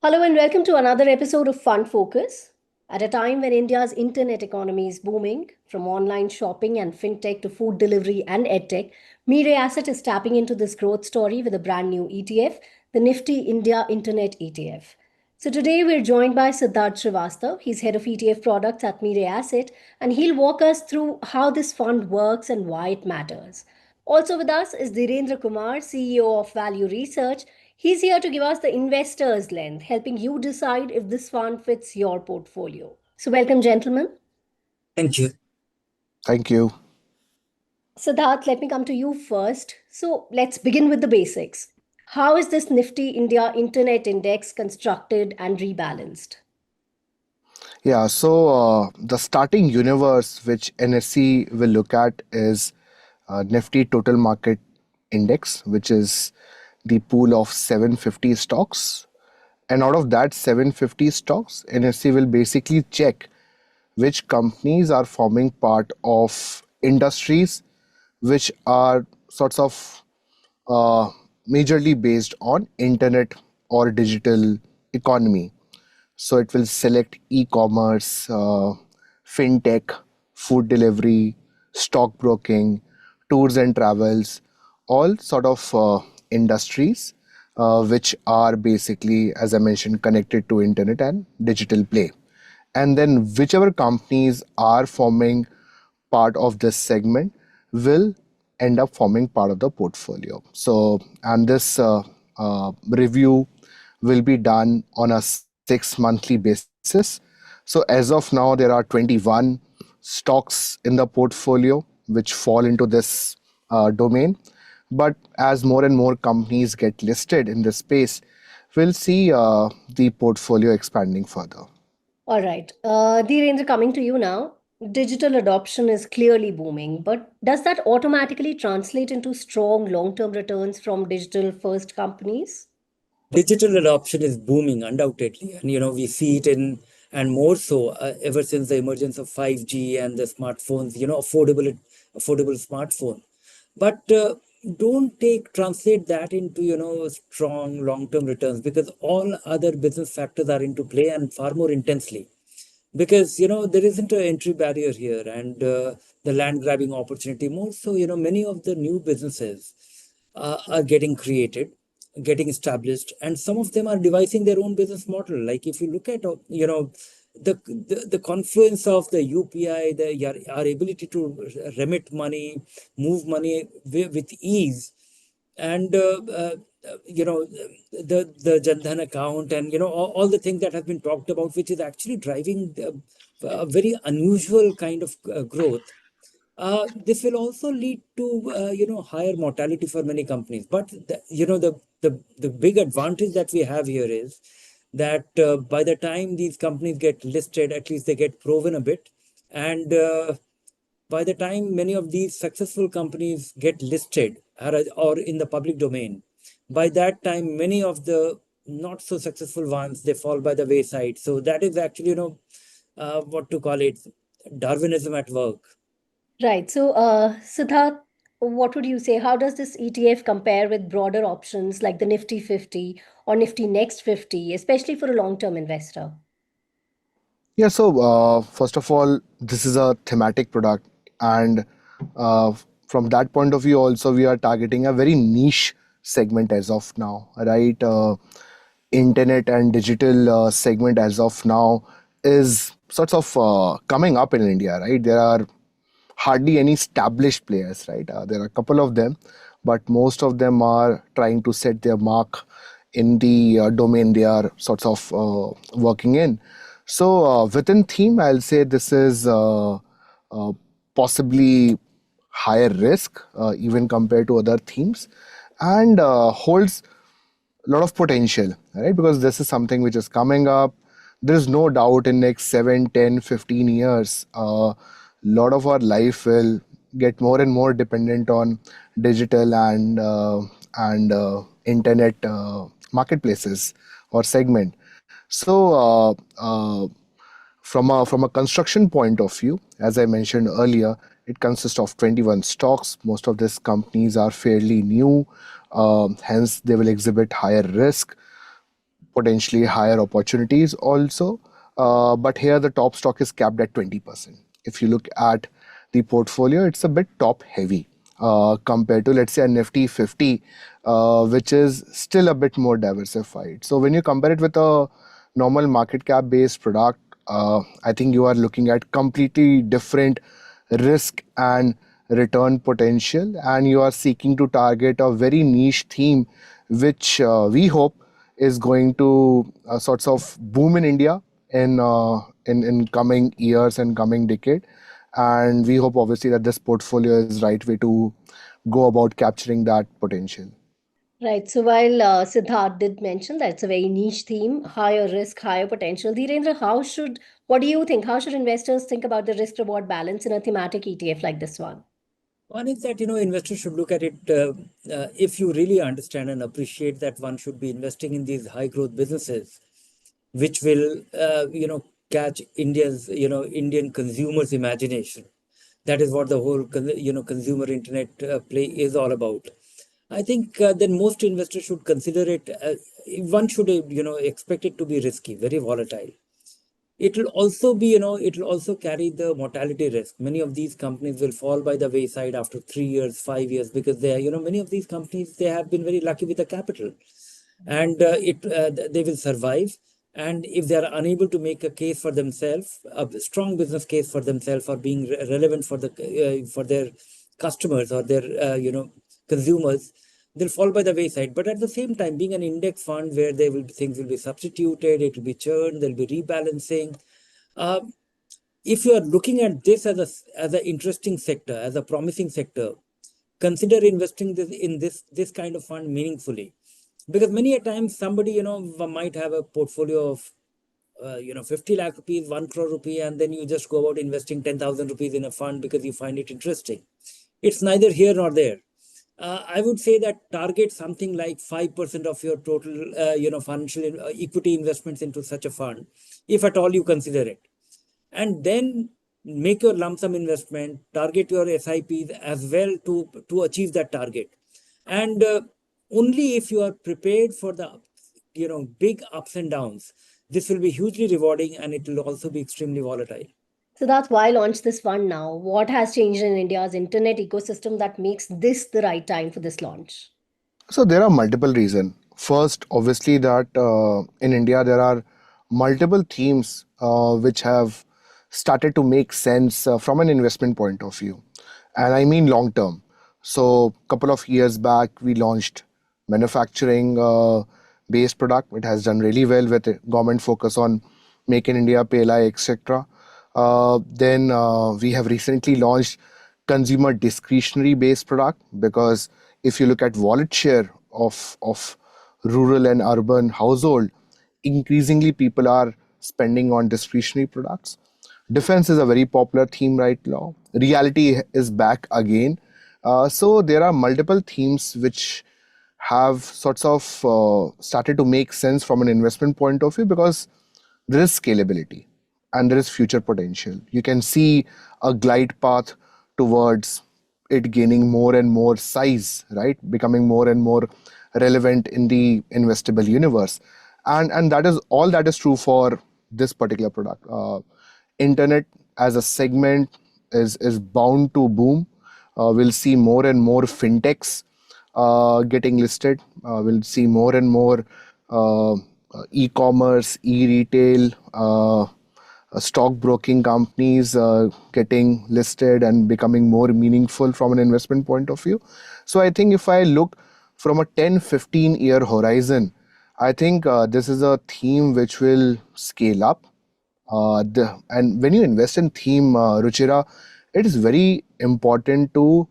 Hello and welcome to another episode of Fund Focus. At a time when India's internet economy is booming, from online shopping and fintech to food delivery and edtech, Mirae Asset is tapping into this growth story with a brand new ETF, the Nifty India Internet ETF. So today we're joined by Siddharth Srivastava. He's head of ETF products at Mirae Asset, and he'll walk us through how this fund works and why it matters. Also with us is Dhirendra Kumar, CEO of Value Research. He's here to give us the investor's lens, helping you decide if this fund fits your portfolio. So, welcome, gentlemen. Thank you. Thank you. Siddharth, let me come to you first. So, let's begin with the basics. How is this Nifty India Internet Index constructed and rebalanced? Yeah, so the starting universe which NSE will look at is Nifty Total Market Index, which is the pool of 750 stocks. And out of that 750 stocks, NSE will basically check which companies are forming part of industries which are sorts of majorly based on internet or digital economy. So it will select e-commerce, fintech, food delivery, stockbroking, tours and travels, all sort of industries which are basically, as I mentioned, connected to internet and digital play. And then whichever companies are forming part of this segment will end up forming part of the portfolio. So, and this review will be done on a 6 monthly basis. So as of now, there are 21 stocks in the portfolio which fall into this domain. But as more and more companies get listed in this space, we'll see the portfolio expanding further. All right. Dhirendra, coming to you now. Digital adoption is clearly booming, but does that automatically translate into strong long-term returns from digital-first companies? Digital adoption is booming, undoubtedly, and we see it and more so ever since the emergence of 5G and the smartphones. Affordable smartphone, but don't translate that into strong long-term returns, because all other business factors are into play and far more intensely. Because there isn't an entry barrier here, and the land grabbing opportunity more so. Many of the new businesses are getting created, getting established, and some of them are devising their own business model. Like if you look at the confluence of the UPI, our ability to remit money, move money with ease, and the Jan Dhan account, and all the things that have been talked about, which is actually driving a very unusual kind of growth. This will also lead to higher mortality for many companies. But the big advantage that we have here is that by the time these companies get listed, at least they get proven a bit, and by the time many of these successful companies get listed or in the public domain, by that time many of the not so successful ones, they fall by the wayside. So that is actually what to call it, Darwinism at work. Right. So, Siddharth, what would you say? How does this ETF compare with broader options like the Nifty 50 or Nifty Next 50, especially for a long-term investor? Yeah, so first of all, this is a thematic product, and from that point of view, also we are targeting a very niche segment as of now, right? Internet and digital segment as of now is sort of coming up in India, right? There are hardly any established players, right? There are a couple of them, but most of them are trying to set their mark in the domain they are sort of working in. So within theme, I'll say this is possibly higher risk even compared to other themes, and holds a lot of potential, right? Because this is something which is coming up. There is no doubt in next 7, 10, 15 years, a lot of our life will get more and more dependent on digital and internet marketplaces or segment. So from a construction point of view, as I mentioned earlier, it consists of 21 stocks. Most of these companies are fairly new, hence they will exhibit higher risk. potentially higher opportunities also. But here the top stock is capped at 20%. If you look at the portfolio, it's a bit top heavy compared to, let's say, a Nifty 50, which is still a bit more diversified. So when you compare it with a normal market cap based product, I think you are looking at completely different risk and return potential, and you are seeking to target a very niche theme, which we hope is going to sorts of boom in India in coming years and coming decade. And we hope obviously that this portfolio is right way to go about capturing that potential. Right. So while Siddharth did mention that it's a very niche theme, higher risk, higher potential, Dhirendra, what do you think? How should investors think about the risk reward balance in a thematic ETF like this one? One is that, investors should look at it, if you really understand and appreciate that one should be investing in these high growth businesses, which will, catch Indian consumers' imagination. That is what the whole, consumer internet play is all about. I think then most investors should consider it, one should, expect it to be risky, very volatile. It will also be, it will also carry the mortality risk. Many of these companies will fall by the wayside after 3 years, 5 years, because they are, many of these companies, they have been very lucky with the capital, and they will survive. And if they are unable to make a case for themselves, a strong business case for themselves, or being relevant for for their customers or their consumers, they'll fall by the wayside. But at the same time, being an index fund where things will be substituted, it will be churned, there'll be rebalancing. If you are looking at this as an interesting sector, as a promising sector, consider investing in this kind of fund meaningfully. Because many a times somebody might have a portfolio of 50 lakh rupees, 1 crore rupee, and then you just go about investing 10,000 rupees in a fund because you find it interesting. It's neither here nor there. I would say that target something like 5% of your total, financial equity investments into such a fund, if at all you consider it. And then make your lump sum investment, target your SIPs as well to achieve that target. And only if you are prepared for the, big ups and downs, this will be hugely rewarding, and it will also be extremely volatile. So that's why launch this fund now. What has changed in India's internet ecosystem that makes this the right time for this launch? So there are multiple reasons. First, obviously, that in India there are multiple themes which have started to make sense from an investment point of view, and I mean long term. So a couple of years back, we launched manufacturing based product. It has done really well with government focus on Make in India, PLI, etc. Then we have recently launched consumer discretionary based product, because if you look at wallet share of rural and urban household, increasingly people are spending on discretionary products. Defense is a very popular theme right now. Reality is back again. So there are multiple themes which have sorts of started to make sense from an investment point of view, because there is scalability and there is future potential. You can see a glide path towards it gaining more and more size, right? Becoming more and more relevant in the investable universe. And that is all that is true for this particular product. Internet as a segment is bound to boom. We'll see more and more fintechs getting listed. We'll see more and more e-commerce, e-retail, stockbroking companies getting listed and becoming more meaningful from an investment point of view. So I think if I look from a 10-15 year horizon, I think this is a theme which will scale up. And when you invest in theme, Ruchira, it is very important to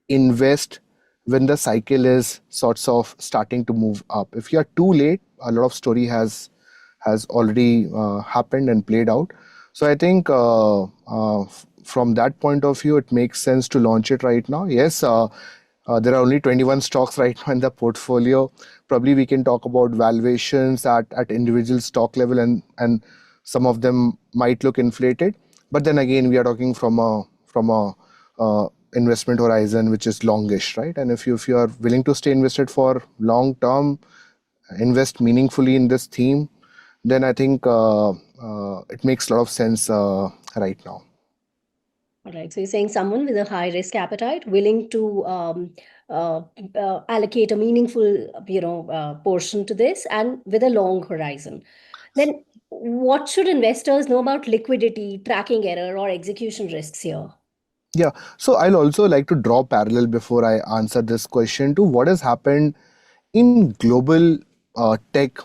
invest when the cycle is sorts of starting to move up. If you are too late, a lot of story has already happened and played out. So I think from that point of view, it makes sense to launch it right now. Yes, there are only 21 stocks right now in the portfolio. Probably we can talk about valuations at individual stock level, and some of them might look inflated. But then again, we are talking from a investment horizon which is longish, right? And if you are willing to stay invested for long term, invest meaningfully in this theme, then I think it makes a lot of sense right now. All right. So you're saying someone with a high risk appetite, willing to allocate a meaningful, portion to this, and with a long horizon. Then, what should investors know about liquidity, tracking error, or execution risks here? Yeah, so I'll also like to draw parallel before I answer this question to what has happened in global tech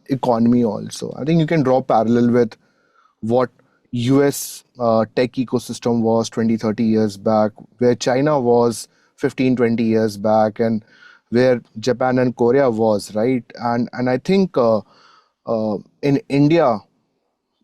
economy also. I think you can draw parallel with what US tech ecosystem was 20, 30 years back, where China was 15, 20 years back, and where Japan and Korea was, right? And I think in India,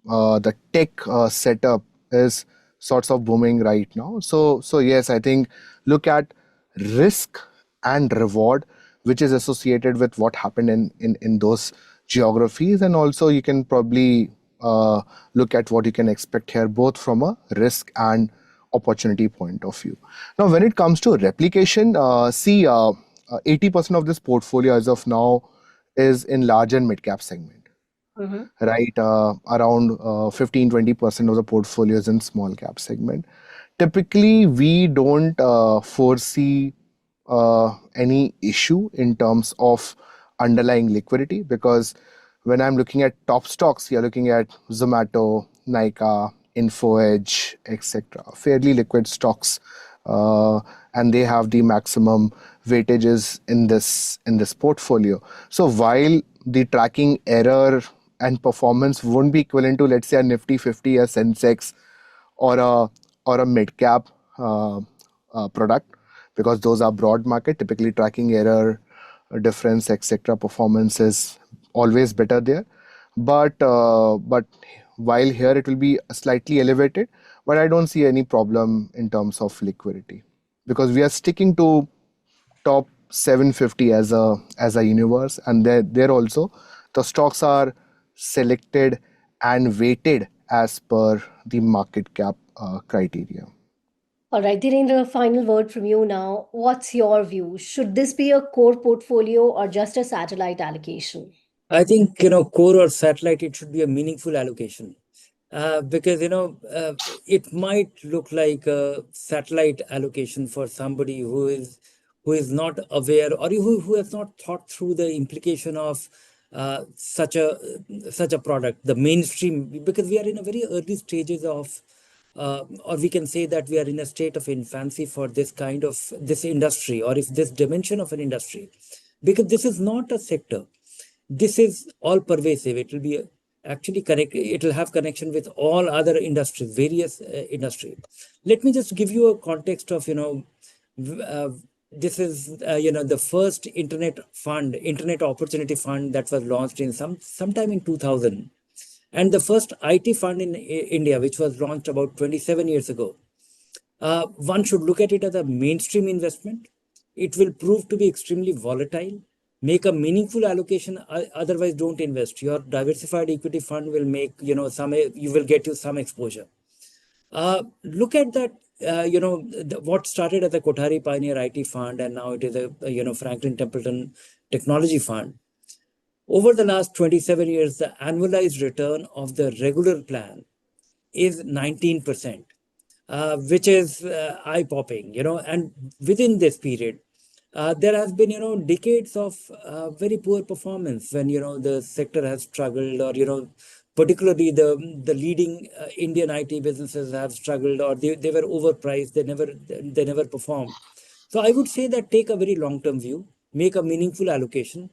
the tech setup is sorts of booming right now. So yes, I think look at risk and reward, which is associated with what happened in those geographies, and also you can probably look at what you can expect here, both from a risk and opportunity point of view. Now, when it comes to replication, 80% of this portfolio as of now is in large and mid cap segment. Right, around 15-20% of the portfolio is in small cap segment. Typically, we don't foresee any issue in terms of underlying liquidity, because when I'm looking at top stocks, you're looking at Zomato, Nykaa, Info Edge, etc. Fairly liquid stocks, and they have the maximum weightages in this portfolio. So while the tracking error and performance won't be equivalent to, let's say, a Nifty 50, a Sensex, or a mid cap product, because those are broad market, typically tracking error, difference, etc. performance is always better there. But while here it will be slightly elevated, but I don't see any problem in terms of liquidity, because we are sticking to top 750 as a universe, and there also the stocks are selected and weighted as per the market cap criteria. All right, Dhirendra, final word from you now. What's your view? Should this be a core portfolio or just a satellite allocation? I think, core or satellite, it should be a meaningful allocation. Because, it might look like a satellite allocation for somebody who is not aware, or who has not thought through the implication of such a product, the mainstream, because we are in a very early stages of, or we can say that we are in a state of infancy for this kind of this industry, or if this dimension of an industry, because this is not a sector. This is all pervasive. It will be actually connect. It will have connection with all other industries, various industries. Let me just give you a context of, this is the first internet opportunity fund that was launched in sometime in 2000, and the first IT fund in India, which was launched about 27 years ago. One should look at it as a mainstream investment. It will prove to be extremely volatile. Make a meaningful allocation, otherwise don't invest. Your diversified equity fund will make, you will get you some exposure. Look at that, what started as a Kothari Pioneer IT fund, and now it is a, Franklin Templeton Technology Fund. Over the last 27 years, the annualized return of the regular plan is 19%, which is eye-popping, and within this period, there has been, decades of very poor performance when, the sector has struggled, or, particularly the leading Indian IT businesses have struggled, or they were overpriced, they never performed. So I would say that take a very long-term view, make a meaningful allocation,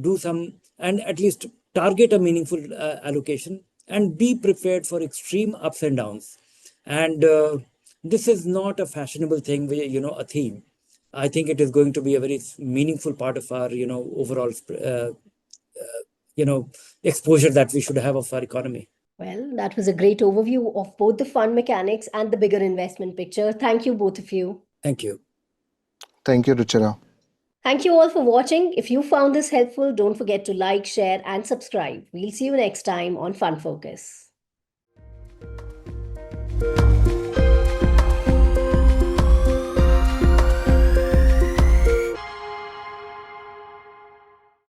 do some, and at least target a meaningful allocation, and be prepared for extreme ups and downs. And this is not a fashionable thing, a theme. I think it is going to be a very meaningful part of our, overall, exposure that we should have of our economy. Well, that was a great overview of both the fund mechanics and the bigger investment picture. Thank you, both of you. Thank you. Thank you, Ruchira. Thank you all for watching. If you found this helpful, don't forget to like, share, and subscribe. We'll see you next time on Fund Focus.